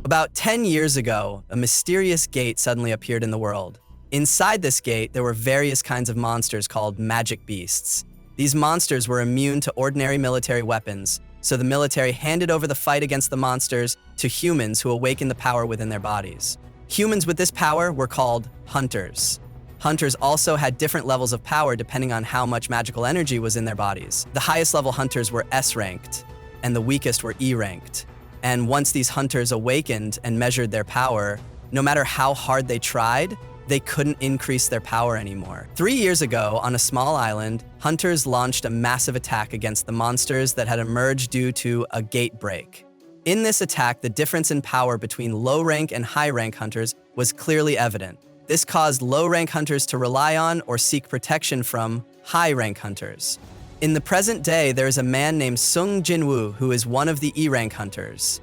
About 10 years ago, a mysterious gate suddenly appeared in the world. Inside this gate, there were various kinds of monsters called magic beasts. These monsters were immune to ordinary military weapons, so the military handed over the fight against the monsters to humans who awakened the power within their bodies. Humans with this power were called hunters. Hunters also had different levels of power depending on how much magical energy was in their bodies. The highest level hunters were S-ranked, and the weakest were E-ranked. And once these hunters awakened and measured their power, no matter how hard they tried, they couldn't increase their power anymore. 3 years ago, on a small island, hunters launched a massive attack against the monsters that had emerged due to a gate break. In this attack, the difference in power between low-rank and high-rank hunters was clearly evident. This caused low-rank hunters to rely on or seek protection from high-rank hunters. In the present day, there is a man named Sung Jin-woo who is one of the E-rank hunters.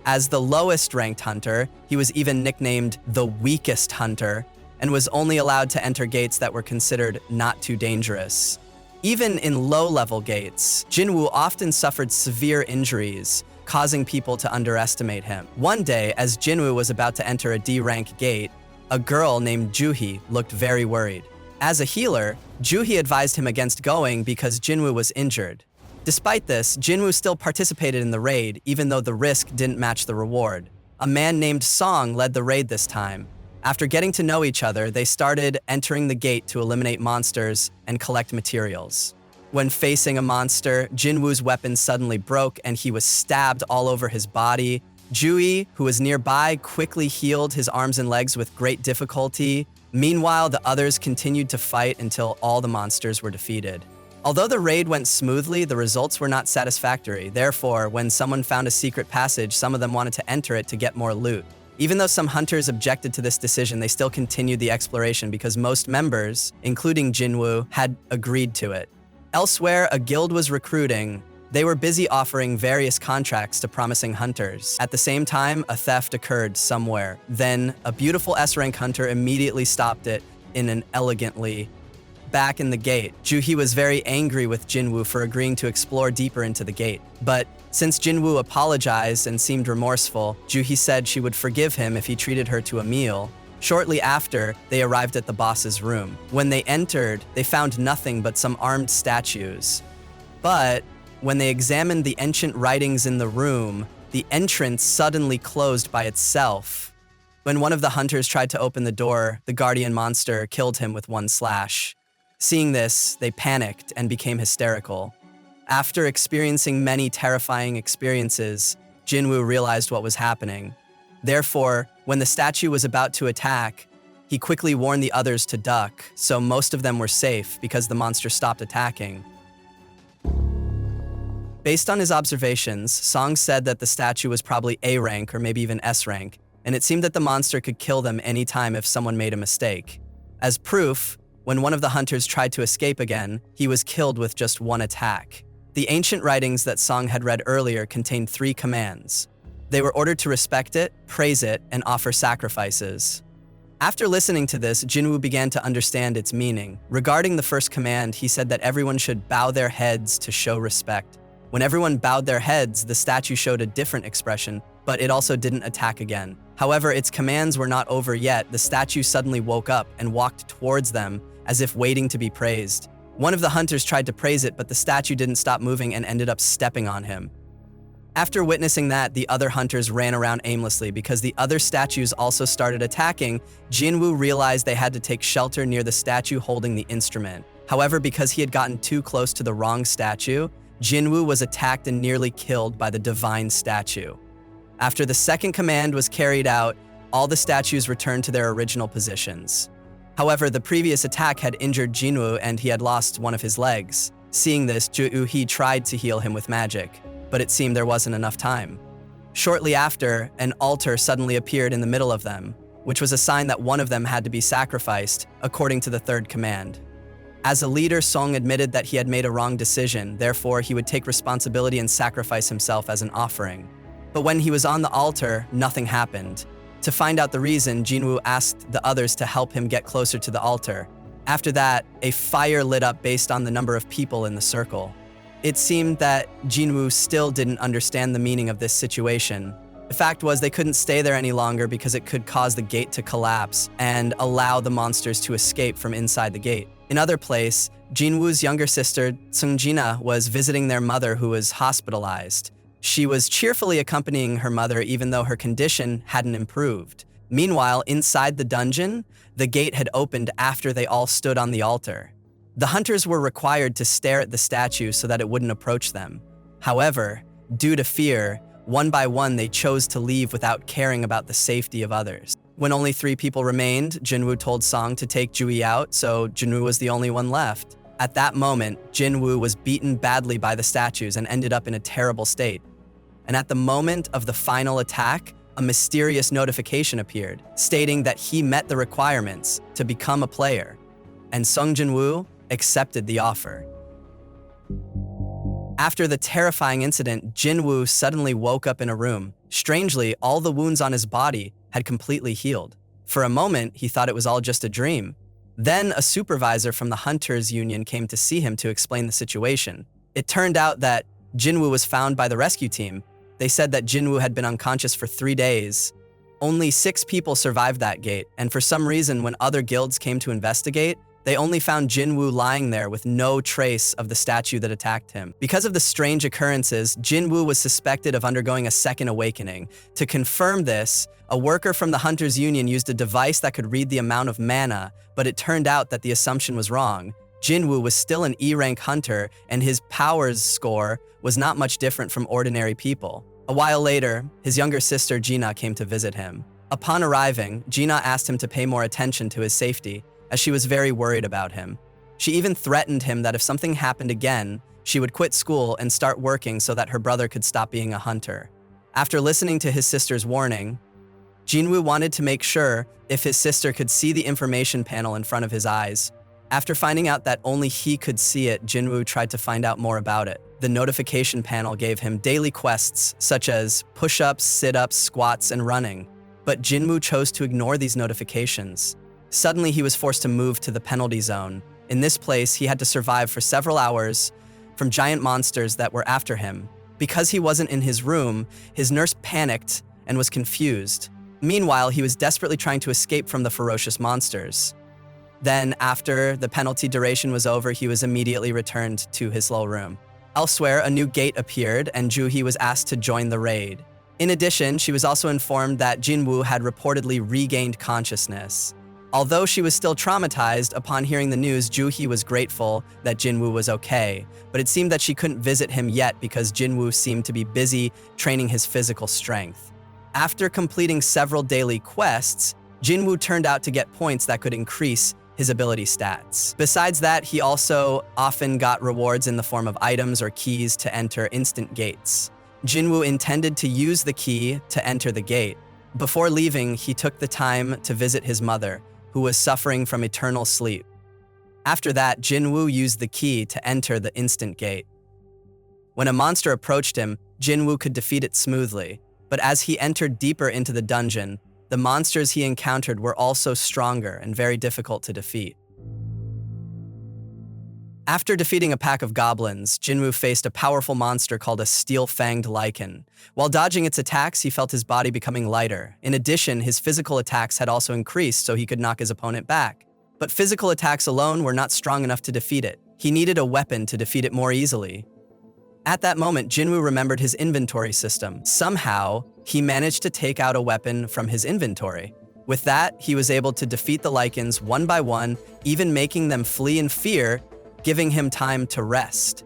As the lowest-ranked hunter, he was even nicknamed the weakest hunter and was only allowed to enter gates that were considered not too dangerous. Even in low-level gates, Jin-woo often suffered severe injuries, causing people to underestimate him. One day, as Jin-woo was about to enter a D-rank gate, a girl named Juhee looked very worried. As a healer, Juhee advised him against going because Jin-woo was injured. Despite this, Jin-woo still participated in the raid, even though the risk didn't match the reward. A man named Song led the raid this time. After getting to know each other, they started entering the gate to eliminate monsters and collect materials. When facing a monster, Jin-woo's weapon suddenly broke and he was stabbed all over his body. Juhee, who was nearby, quickly healed his arms and legs with great difficulty. Meanwhile, the others continued to fight until all the monsters were defeated. Although the raid went smoothly, the results were not satisfactory. Therefore, when someone found a secret passage, some of them wanted to enter it to get more loot. Even though some hunters objected to this decision, they still continued the exploration because most members, including Jin-woo, had agreed to it. Elsewhere, a guild was recruiting. They were busy offering various contracts to promising hunters. At the same time, a theft occurred somewhere. Then, a beautiful S-rank hunter immediately stopped it in an elegantly. Back in the gate, Juhee was very angry with Jin-woo for agreeing to explore deeper into the gate. But since Jin-woo apologized and seemed remorseful, Juhee said she would forgive him if he treated her to a meal. Shortly after, they arrived at the boss's room. When they entered, they found nothing but some armed statues. But when they examined the ancient writings in the room, the entrance suddenly closed by itself. When one of the hunters tried to open the door, the guardian monster killed him with one slash. Seeing this, they panicked and became hysterical. After experiencing many terrifying experiences, Jin-woo realized what was happening. Therefore, when the statue was about to attack, he quickly warned the others to duck, so most of them were safe because the monster stopped attacking. Based on his observations, Song said that the statue was probably A rank or maybe even S rank, and it seemed that the monster could kill them anytime if someone made a mistake. As proof, when one of the hunters tried to escape again, he was killed with just one attack. The ancient writings that Song had read earlier contained 3 commands. They were ordered to respect it, praise it, and offer sacrifices. After listening to this, Jin-woo began to understand its meaning. Regarding the first command, he said that everyone should bow their heads to show respect. When everyone bowed their heads, the statue showed a different expression, but it also didn't attack again. However, its commands were not over yet. The statue suddenly woke up and walked towards them, as if waiting to be praised. One of the hunters tried to praise it, but the statue didn't stop moving and ended up stepping on him. After witnessing that, the other hunters ran around aimlessly because the other statues also started attacking. Jin-woo realized they had to take shelter near the statue holding the instrument. However, because he had gotten too close to the wrong statue, Jin-woo was attacked and nearly killed by the divine statue. After the second command was carried out, all the statues returned to their original positions. However, the previous attack had injured Jin-woo and he had lost one of his legs. Seeing this, Juhee tried to heal him with magic, but it seemed there wasn't enough time. Shortly after, an altar suddenly appeared in the middle of them, which was a sign that one of them had to be sacrificed, according to the third command. As a leader, Song admitted that he had made a wrong decision, therefore he would take responsibility and sacrifice himself as an offering. But when he was on the altar, nothing happened. To find out the reason, Jin-woo asked the others to help him get closer to the altar. After that, a fire lit up based on the number of people in the circle. It seemed that Jin-woo still didn't understand the meaning of this situation. The fact was they couldn't stay there any longer because it could cause the gate to collapse and allow the monsters to escape from inside the gate. In other place, Jin-woo's younger sister, Sung Jin-woo, was visiting their mother who was hospitalized. She was cheerfully accompanying her mother even though her condition hadn't improved. Meanwhile, inside the dungeon, the gate had opened after they all stood on the altar. The hunters were required to stare at the statue so that it wouldn't approach them. However, due to fear, one by one they chose to leave without caring about the safety of others. When only 3 people remained, Jin-woo told Song to take Jui out, so Jin-woo was the only one left. At that moment, Jin-woo was beaten badly by the statues and ended up in a terrible state. And at the moment of the final attack, a mysterious notification appeared, stating that he met the requirements to become a player, and Sung Jin-woo accepted the offer. After the terrifying incident, Jin-woo suddenly woke up in a room. Strangely, all the wounds on his body had completely healed. For a moment, he thought it was all just a dream. Then a supervisor from the Hunters Union came to see him to explain the situation. It turned out that Jin-woo was found by the rescue team. They said that Jin-woo had been unconscious for 3 days. Only 6 people survived that gate, and for some reason, when other guilds came to investigate, they only found Jin-woo lying there with no trace of the statue that attacked him. Because of the strange occurrences, Jin-woo was suspected of undergoing a second awakening. To confirm this, a worker from the Hunters Union used a device that could read the amount of mana, but it turned out that the assumption was wrong. Jin-woo was still an E-rank hunter, and his powers score was not much different from ordinary people. A while later, his younger sister Jina came to visit him. Upon arriving, Jina asked him to pay more attention to his safety, as she was very worried about him. She even threatened him that if something happened again, she would quit school and start working so that her brother could stop being a hunter. After listening to his sister's warning, Jin-woo wanted to make sure if his sister could see the information panel in front of his eyes. After finding out that only he could see it, Jin-woo tried to find out more about it. The notification panel gave him daily quests such as push-ups, sit-ups, squats, and running. But Jin-woo chose to ignore these notifications. Suddenly, he was forced to move to the penalty zone. In this place, he had to survive for several hours from giant monsters that were after him. Because he wasn't in his room, his nurse panicked and was confused. Meanwhile, he was desperately trying to escape from the ferocious monsters. Then, after the penalty duration was over, he was immediately returned to his little room. Elsewhere, a new gate appeared, and Juhee was asked to join the raid. In addition, she was also informed that Jin-woo had reportedly regained consciousness. Although she was still traumatized, upon hearing the news, Juhee was grateful that Jin-woo was okay, but it seemed that she couldn't visit him yet because Jin-woo seemed to be busy training his physical strength. After completing several daily quests, Jin-woo turned out to get points that could increase his ability stats. Besides that, he also often got rewards in the form of items or keys to enter instant gates. Jin-woo intended to use the key to enter the gate. Before leaving, he took the time to visit his mother, who was suffering from eternal sleep. After that, Jin-woo used the key to enter the instant gate. When a monster approached him, Jin-woo could defeat it smoothly, but as he entered deeper into the dungeon, the monsters he encountered were also stronger and very difficult to defeat. After defeating a pack of goblins, Jin-woo faced a powerful monster called a steel-fanged lichen. While dodging its attacks, he felt his body becoming lighter. In addition, his physical attacks had also increased so he could knock his opponent back. But physical attacks alone were not strong enough to defeat it. He needed a weapon to defeat it more easily. At that moment, Jin-woo remembered his inventory system. Somehow, he managed to take out a weapon from his inventory. With that, he was able to defeat the lichens one by one, even making them flee in fear, giving him time to rest.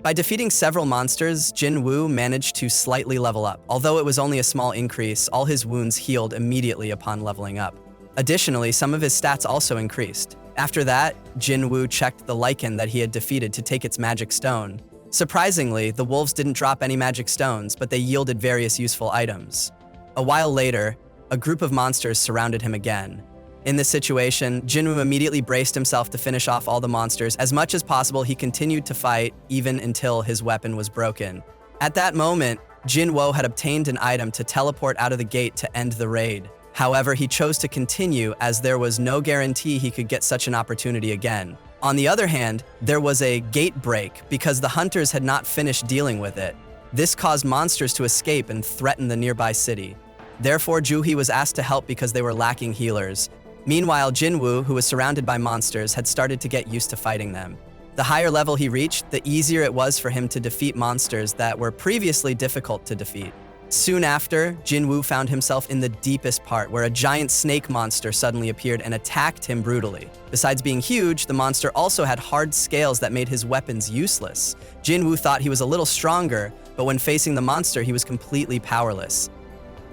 By defeating several monsters, Jin-woo managed to slightly level up. Although it was only a small increase, all his wounds healed immediately upon leveling up. Additionally, some of his stats also increased. After that, Jin-woo checked the lichen that he had defeated to take its magic stone. Surprisingly, the wolves didn't drop any magic stones, but they yielded various useful items. A while later, a group of monsters surrounded him again. In this situation, Jin-woo immediately braced himself to finish off all the monsters. As much as possible, he continued to fight even until his weapon was broken. At that moment, Jin-woo had obtained an item to teleport out of the gate to end the raid. However, he chose to continue as there was no guarantee he could get such an opportunity again. On the other hand, there was a gate break because the hunters had not finished dealing with it. This caused monsters to escape and threaten the nearby city. Therefore, Juhi was asked to help because they were lacking healers. Meanwhile, Jin-woo, who was surrounded by monsters, had started to get used to fighting them. The higher level he reached, the easier it was for him to defeat monsters that were previously difficult to defeat. Soon after, Jin-woo found himself in the deepest part, where a giant snake monster suddenly appeared and attacked him brutally. Besides being huge, the monster also had hard scales that made his weapons useless. Jin-woo thought he was a little stronger, but when facing the monster, he was completely powerless.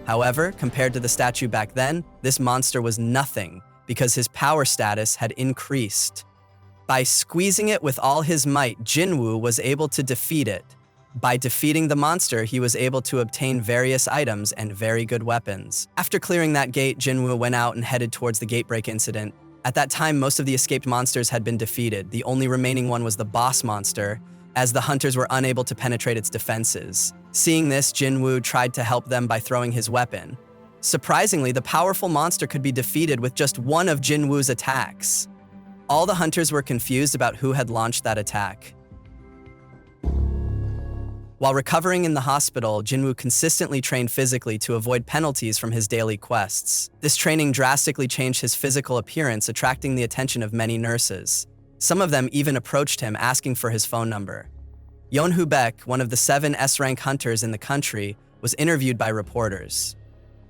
However, compared to the statue back then, this monster was nothing because his power status had increased. By squeezing it with all his might, Jin-woo was able to defeat it. By defeating the monster, he was able to obtain various items and very good weapons. After clearing that gate, Jin-woo went out and headed towards the gatebreak incident. At that time, most of the escaped monsters had been defeated. The only remaining one was the boss monster, as the hunters were unable to penetrate its defenses. Seeing this, Jin-woo tried to help them by throwing his weapon. Surprisingly, the powerful monster could be defeated with just one of Jin-woo's attacks. All the hunters were confused about who had launched that attack. While recovering in the hospital, Jin-woo consistently trained physically to avoid penalties from his daily quests. This training drastically changed his physical appearance, attracting the attention of many nurses. Some of them even approached him asking for his phone number. Yeon-hoo Baek, one of the 7 S-rank hunters in the country, was interviewed by reporters.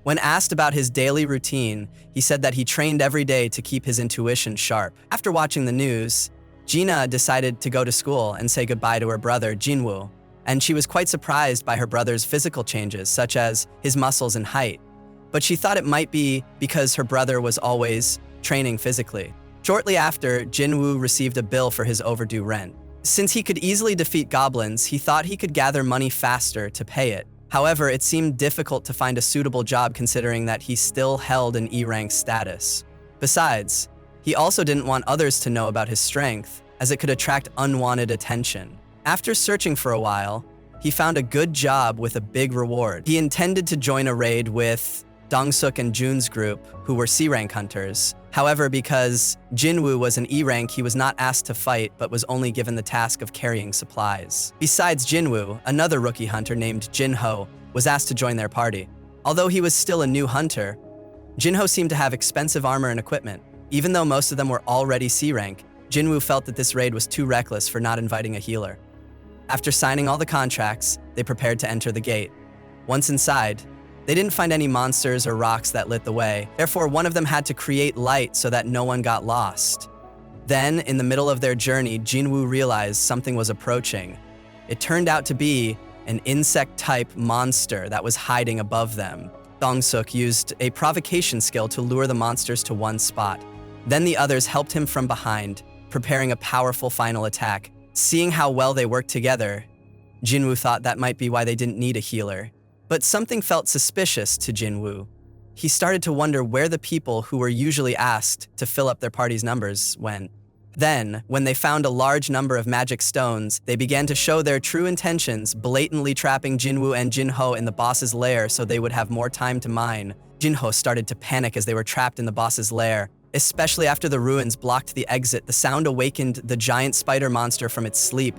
When asked about his daily routine, he said that he trained every day to keep his intuition sharp. After watching the news, Jina decided to go to school and say goodbye to her brother, Jin-woo, and she was quite surprised by her brother's physical changes, such as his muscles and height. But she thought it might be because her brother was always training physically. Shortly after, Jin-woo received a bill for his overdue rent. Since he could easily defeat goblins, he thought he could gather money faster to pay it. However, it seemed difficult to find a suitable job considering that he still held an E-rank status. Besides, he also didn't want others to know about his strength, as it could attract unwanted attention. After searching for a while, he found a good job with a big reward. He intended to join a raid with Dong-suk and Jun's group, who were C-rank hunters. However, because Jin-woo was an E-rank, he was not asked to fight, but was only given the task of carrying supplies. Besides Jin-woo, another rookie hunter named Jin-ho was asked to join their party. Although he was still a new hunter, Jin-ho seemed to have expensive armor and equipment. Even though most of them were already C-rank, Jin-woo felt that this raid was too reckless for not inviting a healer. After signing all the contracts, they prepared to enter the gate. Once inside, they didn't find any monsters or rocks that lit the way. Therefore, one of them had to create light so that no one got lost. Then, in the middle of their journey, Jin-woo realized something was approaching. It turned out to be an insect-type monster that was hiding above them. Dong-suk used a provocation skill to lure the monsters to one spot. Then the others helped him from behind, preparing a powerful final attack. Seeing how well they worked together, Jin-woo thought that might be why they didn't need a healer. But something felt suspicious to Jin-woo. He started to wonder where the people who were usually asked to fill up their party's numbers went. Then, when they found a large number of magic stones, they began to show their true intentions, blatantly trapping Jin-woo and Jin-ho in the boss's lair so they would have more time to mine. Jin-ho started to panic as they were trapped in the boss's lair. Especially after the ruins blocked the exit, the sound awakened the giant spider monster from its sleep.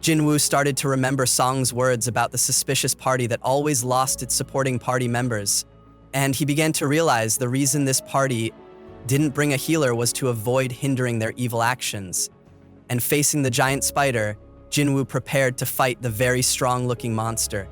Jin-woo started to remember Song's words about the suspicious party that always lost its supporting party members. And he began to realize the reason this party didn't bring a healer was to avoid hindering their evil actions. And facing the giant spider, Jin-woo prepared to fight the very strong-looking monster.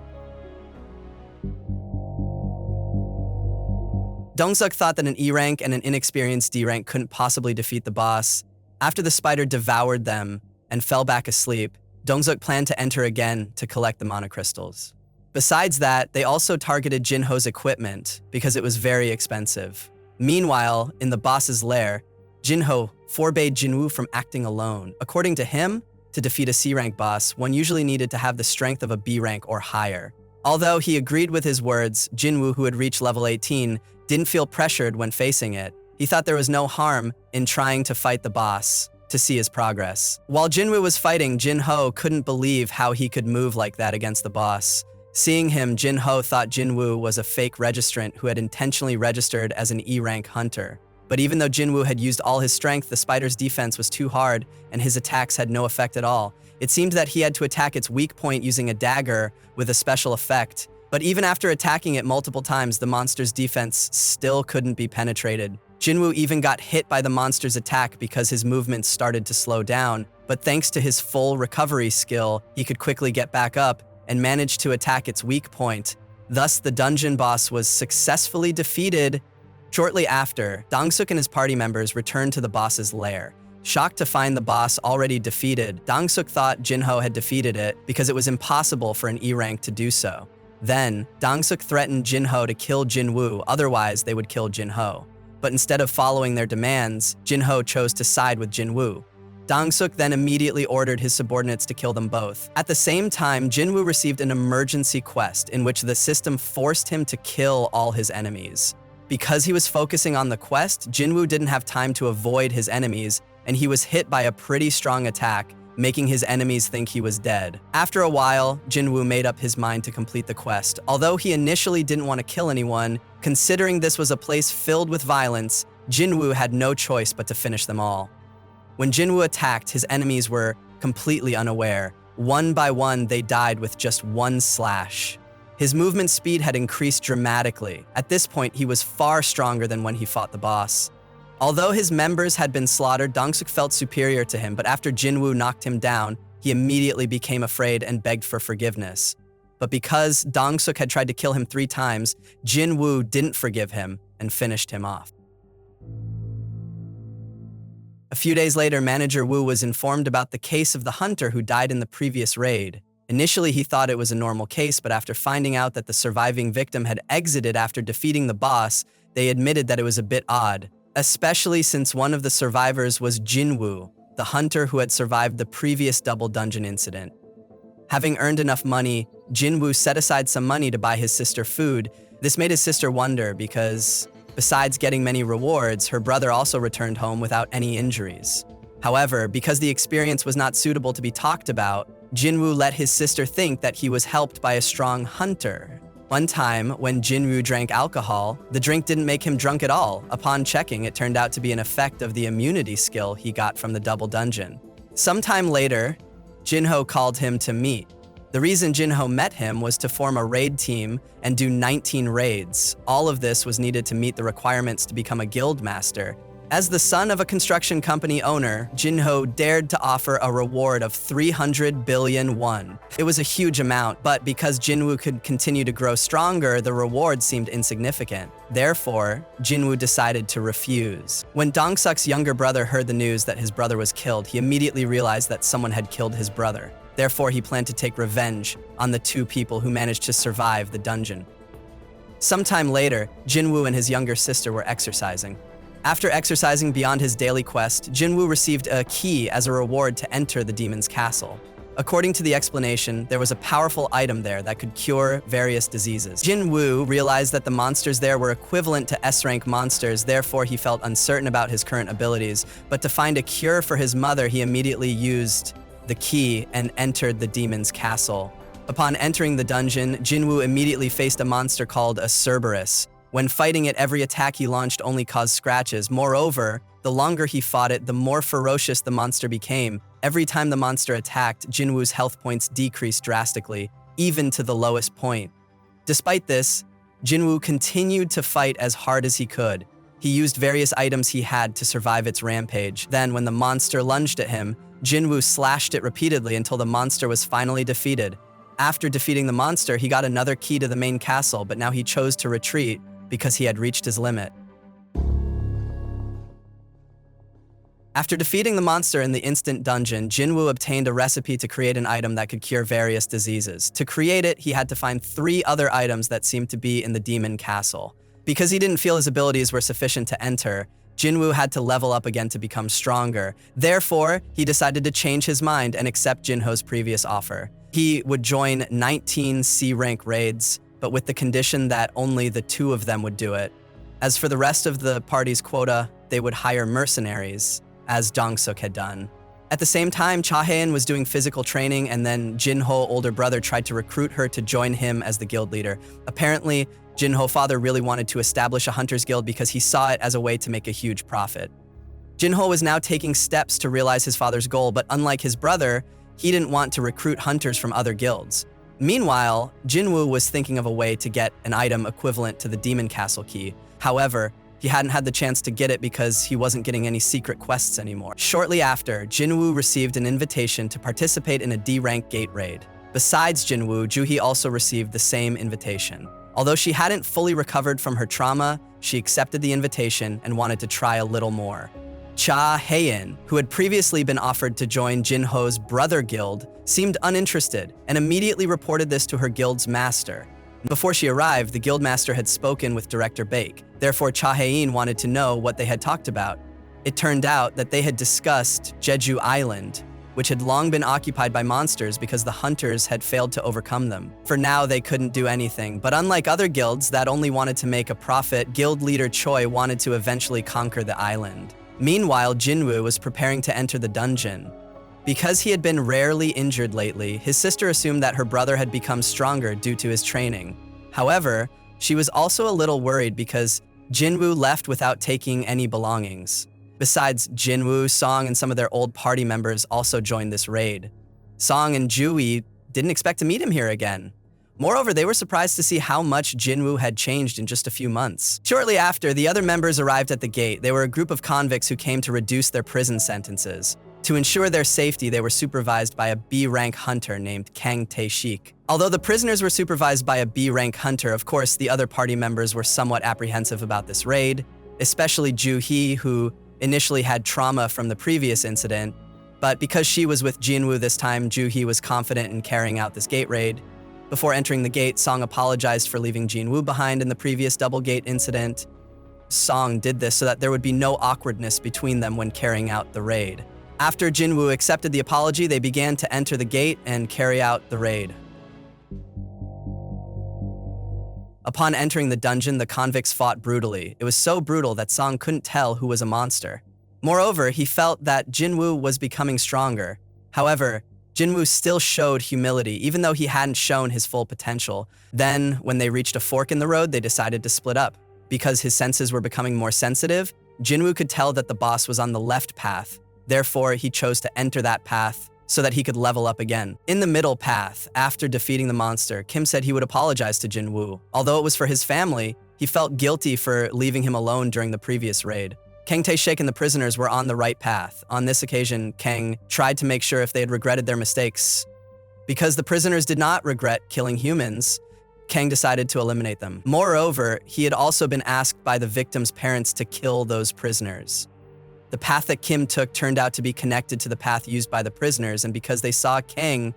Dong-suk thought that an E-rank and an inexperienced D-rank couldn't possibly defeat the boss. After the spider devoured them and fell back asleep, Dong-suk planned to enter again to collect the monocrystals. Besides that, they also targeted Jin-ho's equipment because it was very expensive. Meanwhile, in the boss's lair, Jin-ho forbade Jin-woo from acting alone. According to him, to defeat a C-rank boss, one usually needed to have the strength of a B-rank or higher. Although he agreed with his words, Jin-woo, who had reached level 18, didn't feel pressured when facing it. He thought there was no harm in trying to fight the boss to see his progress. While Jin-woo was fighting, Jin-ho couldn't believe how he could move like that against the boss. Seeing him, Jin-ho thought Jin-woo was a fake registrant who had intentionally registered as an E-rank hunter. But even though Jin-woo had used all his strength, the spider's defense was too hard and his attacks had no effect at all. It seemed that he had to attack its weak point using a dagger with a special effect, but even after attacking it multiple times, the monster's defense still couldn't be penetrated. Jin-woo even got hit by the monster's attack because his movements started to slow down, but thanks to his full recovery skill, he could quickly get back up and managed to attack its weak point. Thus, the dungeon boss was successfully defeated. Shortly after, Dong-suk and his party members returned to the boss's lair. Shocked to find the boss already defeated, Dong-suk thought Jin-ho had defeated it because it was impossible for an E-rank to do so. Then, Dong-suk threatened Jin-ho to kill Jin-woo, otherwise they would kill Jin-ho. But instead of following their demands, Jin-ho chose to side with Jin-woo. Dong-suk then immediately ordered his subordinates to kill them both. At the same time, Jin-woo received an emergency quest in which the system forced him to kill all his enemies. Because he was focusing on the quest, Jin-woo didn't have time to avoid his enemies, and he was hit by a pretty strong attack, making his enemies think he was dead. After a while, Jin-woo made up his mind to complete the quest. Although he initially didn't want to kill anyone, considering this was a place filled with violence, Jin-woo had no choice but to finish them all. When Jin-woo attacked, his enemies were completely unaware. One by one, they died with just one slash. His movement speed had increased dramatically. At this point, he was far stronger than when he fought the boss. Although his members had been slaughtered, Dong-suk felt superior to him, but after Jin-woo knocked him down, he immediately became afraid and begged for forgiveness. But because Dong-suk had tried to kill him 3 times, Jin-woo didn't forgive him and finished him off. A few days later, Manager Woo was informed about the case of the hunter who died in the previous raid. Initially, he thought it was a normal case, but after finding out that the surviving victim had exited after defeating the boss, they admitted that it was a bit odd. Especially since one of the survivors was Jin-woo, the hunter who had survived the previous double dungeon incident. Having earned enough money, Jin-woo set aside some money to buy his sister food. This made his sister wonder because, besides getting many rewards, her brother also returned home without any injuries. However, because the experience was not suitable to be talked about, Jin-woo let his sister think that he was helped by a strong hunter. One time, when Jin-woo drank alcohol, the drink didn't make him drunk at all. Upon checking, it turned out to be an effect of the immunity skill he got from the double dungeon. Sometime later, Jin-ho called him to meet. The reason Jin-ho met him was to form a raid team and do 19 raids. All of this was needed to meet the requirements to become a guild master. As the son of a construction company owner, Jin-ho dared to offer a reward of 300 billion won. It was a huge amount, but because Jin-woo could continue to grow stronger, the reward seemed insignificant. Therefore, Jin-woo decided to refuse. When Dong-suk's younger brother heard the news that his brother was killed, he immediately realized that someone had killed his brother. Therefore, he planned to take revenge on the 2 people who managed to survive the dungeon. Sometime later, Jin-woo and his younger sister were exercising. After exercising beyond his daily quest, Jin-woo received a key as a reward to enter the demon's castle. According to the explanation, there was a powerful item there that could cure various diseases. Jin-woo realized that the monsters there were equivalent to S-rank monsters, therefore he felt uncertain about his current abilities. But to find a cure for his mother, he immediately used the key and entered the demon's castle. Upon entering the dungeon, Jin-woo immediately faced a monster called a Cerberus. When fighting it, every attack he launched only caused scratches. Moreover, the longer he fought it, the more ferocious the monster became. Every time the monster attacked, Jin-woo's health points decreased drastically, even to the lowest point. Despite this, Jin-woo continued to fight as hard as he could. He used various items he had to survive its rampage. Then, when the monster lunged at him, Jin-woo slashed it repeatedly until the monster was finally defeated. After defeating the monster, he got another key to the main castle, but now he chose to retreat because he had reached his limit. After defeating the monster in the instant dungeon, Jin-woo obtained a recipe to create an item that could cure various diseases. To create it, he had to find 3 other items that seemed to be in the demon castle. Because he didn't feel his abilities were sufficient to enter, Jin-woo had to level up again to become stronger. Therefore, he decided to change his mind and accept Jin-ho's previous offer. He would join 19 C-rank raids, but with the condition that only the 2 of them would do it. As for the rest of the party's quota, they would hire mercenaries, as Dong-suk had done. At the same time, Cha-haen was doing physical training, and then Jin-ho, older brother, tried to recruit her to join him as the guild leader. Apparently, Jin-ho father really wanted to establish a hunter's guild because he saw it as a way to make a huge profit. Jin-ho was now taking steps to realize his father's goal, but unlike his brother, he didn't want to recruit hunters from other guilds. Meanwhile, Jin-woo was thinking of a way to get an item equivalent to the Demon Castle key. However, he hadn't had the chance to get it because he wasn't getting any secret quests anymore. Shortly after, Jin-woo received an invitation to participate in a D-rank gate raid. Besides Jin-woo, Joo-hee also received the same invitation. Although she hadn't fully recovered from her trauma, she accepted the invitation and wanted to try a little more. Cha Hae-in, who had previously been offered to join Jin-ho's brother guild, seemed uninterested and immediately reported this to her guild's master. Before she arrived, the guild master had spoken with Director Bake. Therefore, Cha Hae-in wanted to know what they had talked about. It turned out that they had discussed Jeju Island, which had long been occupied by monsters because the hunters had failed to overcome them. For now, they couldn't do anything, but unlike other guilds that only wanted to make a profit, guild leader Choi wanted to eventually conquer the island. Meanwhile, Jin-woo was preparing to enter the dungeon. Because he had been rarely injured lately, his sister assumed that her brother had become stronger due to his training. However, she was also a little worried because Jin-woo left without taking any belongings. Besides, Jin-woo, Song, and some of their old party members also joined this raid. Song and Joo-hee didn't expect to meet him here again. Moreover, they were surprised to see how much Jin-woo had changed in just a few months. Shortly after, the other members arrived at the gate. They were a group of convicts who came to reduce their prison sentences. To ensure their safety, they were supervised by a B-rank hunter named Kang Tae-shik. Although the prisoners were supervised by a B-rank hunter, of course, the other party members were somewhat apprehensive about this raid, especially Joo-hee, who initially had trauma from the previous incident. But because she was with Jin-woo this time, Joo-hee was confident in carrying out this gate raid. Before entering the gate, Song apologized for leaving Jin-woo behind in the previous double gate incident. Song did this so that there would be no awkwardness between them when carrying out the raid. After Jin-woo accepted the apology, they began to enter the gate and carry out the raid. Upon entering the dungeon, the convicts fought brutally. It was so brutal that Song couldn't tell who was a monster. Moreover, he felt that Jin-woo was becoming stronger. However, Jin-woo still showed humility, even though he hadn't shown his full potential. Then, when they reached a fork in the road, they decided to split up. Because his senses were becoming more sensitive, Jin-woo could tell that the boss was on the left path. Therefore, he chose to enter that path so that he could level up again. In the middle path, after defeating the monster, Kim said he would apologize to Jin-woo. Although it was for his family, he felt guilty for leaving him alone during the previous raid. Kang Tae-shik and the prisoners were on the right path. On this occasion, Kang tried to make sure if they had regretted their mistakes. Because the prisoners did not regret killing humans, Kang decided to eliminate them. Moreover, he had also been asked by the victims' parents to kill those prisoners. The path that Kim took turned out to be connected to the path used by the prisoners, and because they saw Kang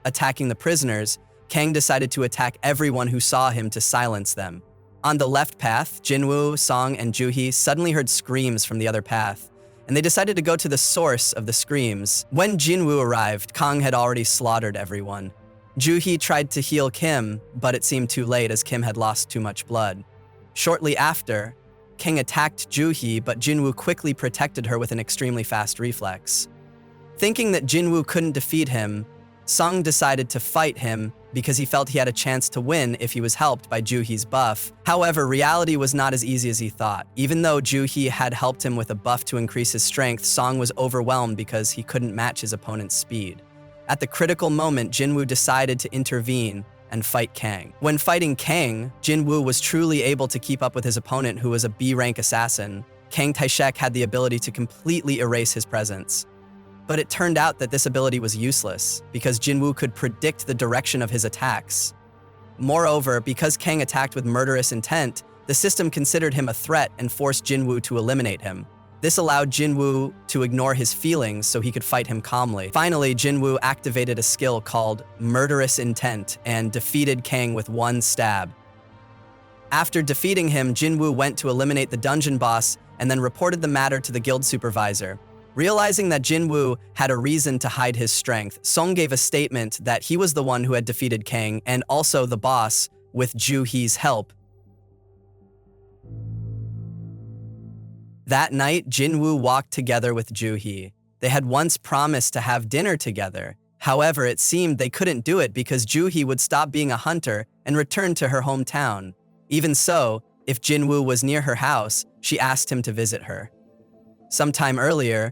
attacking the prisoners, Kang decided to attack everyone who saw him to silence them. On the left path, Jin-woo, Song, and Joo-hee suddenly heard screams from the other path, and they decided to go to the source of the screams. When Jin-woo arrived, Kang had already slaughtered everyone. Joo-hee tried to heal Kim, but it seemed too late as Kim had lost too much blood. Shortly after, Kang attacked Joo-hee, but Jin-woo quickly protected her with an extremely fast reflex. Thinking that Jin-woo couldn't defeat him, Sung decided to fight him because he felt he had a chance to win if he was helped by Joo-hee's buff. However, reality was not as easy as he thought. Even though Joo-hee had helped him with a buff to increase his strength, Sung was overwhelmed because he couldn't match his opponent's speed. At the critical moment, Jin-woo decided to intervene and fight Kang. When fighting Kang, Jin-woo was truly able to keep up with his opponent, who was a B-rank assassin. Kang Tae-shik had the ability to completely erase his presence. But it turned out that this ability was useless, because Jin-woo could predict the direction of his attacks. Moreover, because Kang attacked with murderous intent, the system considered him a threat and forced Jin-woo to eliminate him. This allowed Jin-woo to ignore his feelings so he could fight him calmly. Finally, Jin-woo activated a skill called Murderous Intent and defeated Kang with one stab. After defeating him, Jin-woo went to eliminate the dungeon boss and then reported the matter to the guild supervisor. Realizing that Jin-woo had a reason to hide his strength, Song gave a statement that he was the one who had defeated Kang and also the boss with Joo-hee's help. That night, Jin-woo walked together with Joo-hee. They had once promised to have dinner together. However, it seemed they couldn't do it because Joo-hee would stop being a hunter and return to her hometown. Even so, if Jin-woo was near her house, she asked him to visit her. Sometime earlier,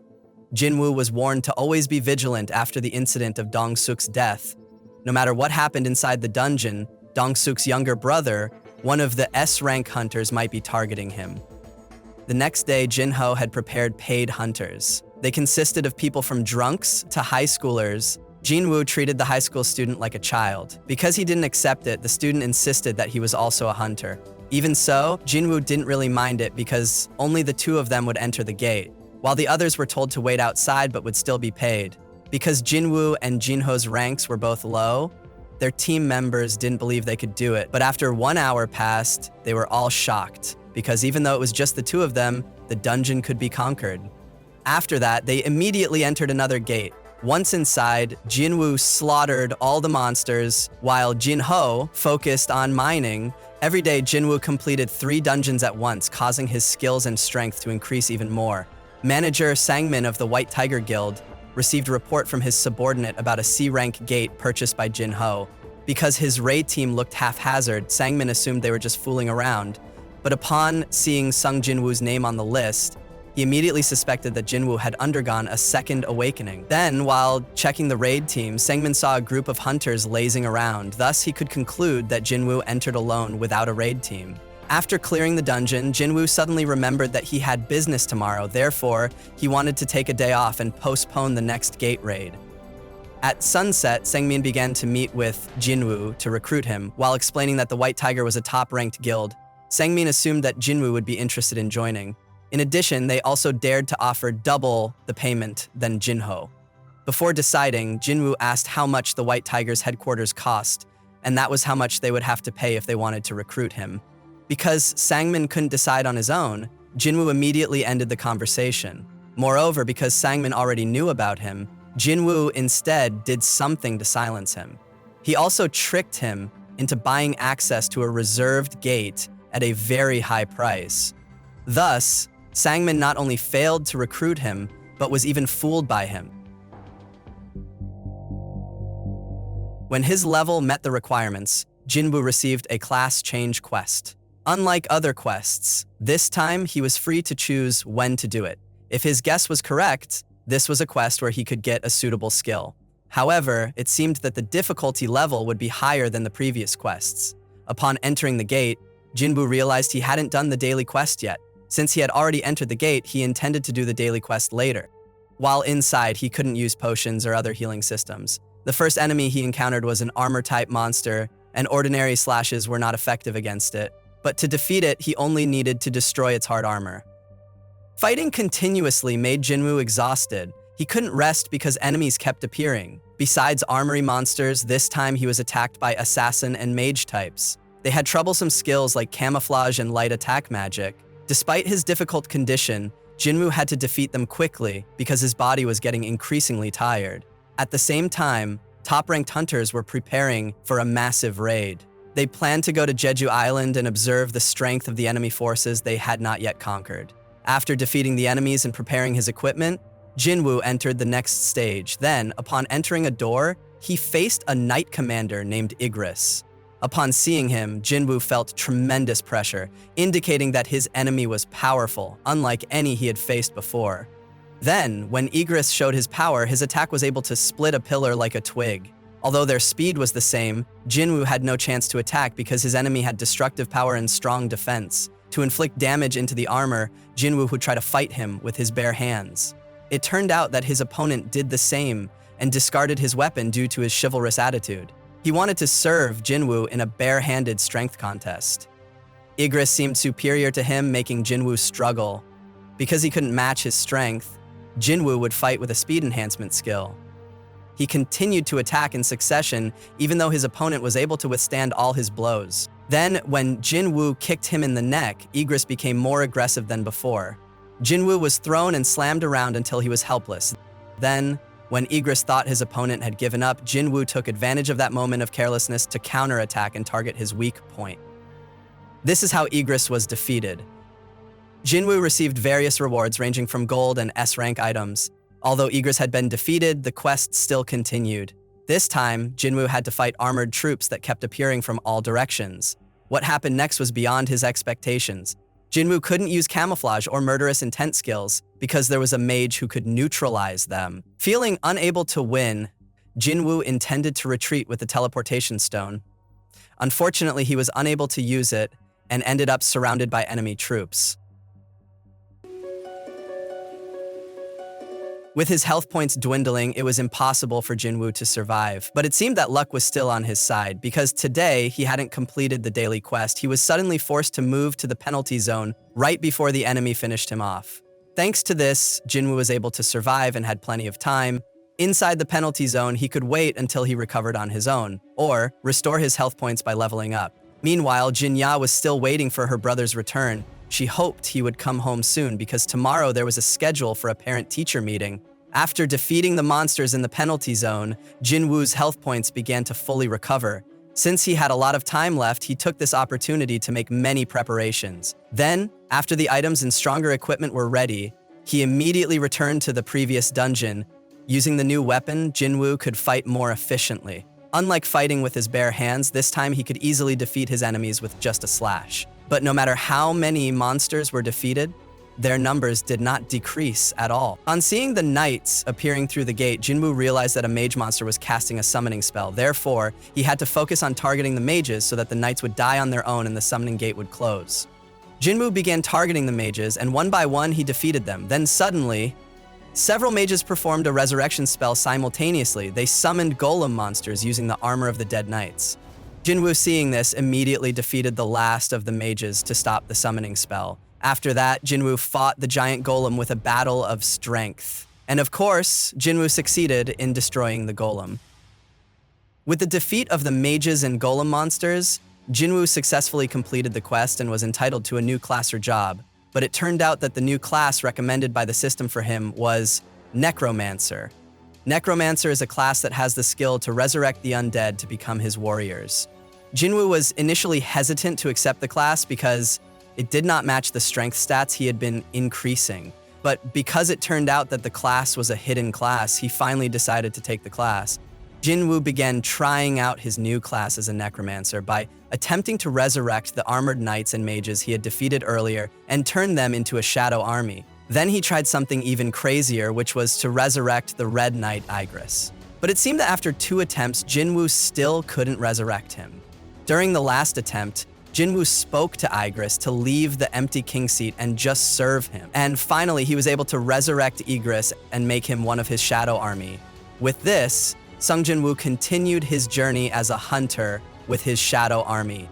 Jin-woo was warned to always be vigilant after the incident of Dong-suk's death. No matter what happened inside the dungeon, Dong-suk's younger brother, one of the S-rank hunters, might be targeting him. The next day, Jin-ho had prepared paid hunters. They consisted of people from drunks to high schoolers. Jin-woo treated the high school student like a child. Because he didn't accept it, the student insisted that he was also a hunter. Even so, Jin-woo didn't really mind it because only the two of them would enter the gate, while the others were told to wait outside but would still be paid. Because Jin-woo and Jin-ho's ranks were both low, their team members didn't believe they could do it. But after 1 hour passed, they were all shocked, because even though it was just the two of them, the dungeon could be conquered. After that, they immediately entered another gate. Once inside, Jin-woo slaughtered all the monsters, while Jin-ho focused on mining. Every day, Jin-woo completed 3 dungeons at once, causing his skills and strength to increase even more. Manager Sang-min of the White Tiger Guild received a report from his subordinate about a C-rank gate purchased by Jin-ho. Because his raid team looked haphazard, Sang-min assumed they were just fooling around. But upon seeing Sung Jin-woo's name on the list, he immediately suspected that Jin-woo had undergone a second awakening. Then, while checking the raid team, Sang-min saw a group of hunters lazing around. Thus, he could conclude that Jin-woo entered alone without a raid team. After clearing the dungeon, Jin-woo suddenly remembered that he had business tomorrow. Therefore, he wanted to take a day off and postpone the next gate raid. At sunset, Sang-min began to meet with Jin-woo to recruit him. While explaining that the White Tiger was a top-ranked guild, Sang-min assumed that Jin-woo would be interested in joining. In addition, they also dared to offer double the payment than Jin-ho. Before deciding, Jin-woo asked how much the White Tiger's headquarters cost, and that was how much they would have to pay if they wanted to recruit him. Because Sang-min couldn't decide on his own, Jin-woo immediately ended the conversation. Moreover, because Sang-min already knew about him, Jin-woo instead did something to silence him. He also tricked him into buying access to a reserved gate at a very high price. Thus, Sang-min not only failed to recruit him, but was even fooled by him. When his level met the requirements, Jin-woo received a class change quest. Unlike other quests, this time he was free to choose when to do it. If his guess was correct, this was a quest where he could get a suitable skill. However, it seemed that the difficulty level would be higher than the previous quests. Upon entering the gate, Jin-woo realized he hadn't done the daily quest yet. Since he had already entered the gate, he intended to do the daily quest later. While inside, he couldn't use potions or other healing systems. The first enemy he encountered was an armor-type monster, and ordinary slashes were not effective against it. But to defeat it, he only needed to destroy its hard armor. Fighting continuously made Jin-woo exhausted. He couldn't rest because enemies kept appearing. Besides armory monsters, this time he was attacked by assassin and mage types. They had troublesome skills like camouflage and light attack magic. Despite his difficult condition, Jin-woo had to defeat them quickly because his body was getting increasingly tired. At the same time, top-ranked hunters were preparing for a massive raid. They planned to go to Jeju Island and observe the strength of the enemy forces they had not yet conquered. After defeating the enemies and preparing his equipment, Jin-woo entered the next stage. Then, upon entering a door, he faced a knight commander named Igris. Upon seeing him, Jin-woo felt tremendous pressure, indicating that his enemy was powerful, unlike any he had faced before. Then, when Igris showed his power, his attack was able to split a pillar like a twig. Although their speed was the same, Jin-woo had no chance to attack because his enemy had destructive power and strong defense. To inflict damage into the armor, Jin-woo would try to fight him with his bare hands. It turned out that his opponent did the same and discarded his weapon due to his chivalrous attitude. He wanted to serve Jin-woo in a bare-handed strength contest. Igris seemed superior to him, making Jin-woo struggle. Because he couldn't match his strength, Jin-woo would fight with a speed enhancement skill. He continued to attack in succession, even though his opponent was able to withstand all his blows. Then, when Jin-woo kicked him in the neck, Igris became more aggressive than before. Jin-woo was thrown and slammed around until he was helpless. Then, when Igris thought his opponent had given up, Jin-woo took advantage of that moment of carelessness to counterattack and target his weak point. This is how Igris was defeated. Jin-woo received various rewards ranging from gold and S-rank items. Although Igris had been defeated, the quest still continued. This time, Jin-woo had to fight armored troops that kept appearing from all directions. What happened next was beyond his expectations. Jin-woo couldn't use camouflage or murderous intent skills because there was a mage who could neutralize them. Feeling unable to win, Jin-woo intended to retreat with the teleportation stone. Unfortunately, he was unable to use it and ended up surrounded by enemy troops. With his health points dwindling, it was impossible for Jin-woo to survive. But it seemed that luck was still on his side, because today he hadn't completed the daily quest. He was suddenly forced to move to the penalty zone right before the enemy finished him off. Thanks to this, Jin-woo was able to survive and had plenty of time. Inside the penalty zone, he could wait until he recovered on his own, or restore his health points by leveling up. Meanwhile, Jin-ya was still waiting for her brother's return. She hoped he would come home soon because tomorrow there was a schedule for a parent-teacher meeting. After defeating the monsters in the penalty zone, Jin-woo's health points began to fully recover. Since he had a lot of time left, he took this opportunity to make many preparations. Then, after the items and stronger equipment were ready, he immediately returned to the previous dungeon. Using the new weapon, Jin-woo could fight more efficiently. Unlike fighting with his bare hands, this time he could easily defeat his enemies with just a slash. But no matter how many monsters were defeated, their numbers did not decrease at all. On seeing the knights appearing through the gate, Jin-woo realized that a mage monster was casting a summoning spell. Therefore, he had to focus on targeting the mages so that the knights would die on their own and the summoning gate would close. Jin-woo began targeting the mages, and one by one he defeated them. Then suddenly, several mages performed a resurrection spell simultaneously. They summoned golem monsters using the armor of the dead knights. Jin-woo, seeing this, immediately defeated the last of the mages to stop the summoning spell. After that, Jin-woo fought the giant golem with a battle of strength. And of course, Jin-woo succeeded in destroying the golem. With the defeat of the mages and golem monsters, Jin-woo successfully completed the quest and was entitled to a new class or job. But it turned out that the new class recommended by the system for him was Necromancer. Necromancer is a class that has the skill to resurrect the undead to become his warriors. Jin-woo was initially hesitant to accept the class because it did not match the strength stats he had been increasing. But because it turned out that the class was a hidden class, he finally decided to take the class. Jin-woo began trying out his new class as a necromancer by attempting to resurrect the armored knights and mages he had defeated earlier and turn them into a shadow army. Then he tried something even crazier, which was to resurrect the red knight Igris. But it seemed that after 2 attempts, Jin-woo still couldn't resurrect him. During the last attempt, Jin-woo spoke to Igris to leave the empty king seat and just serve him. And finally, he was able to resurrect Igris and make him one of his shadow army. With this, Sung Jin-woo continued his journey as a hunter with his shadow army.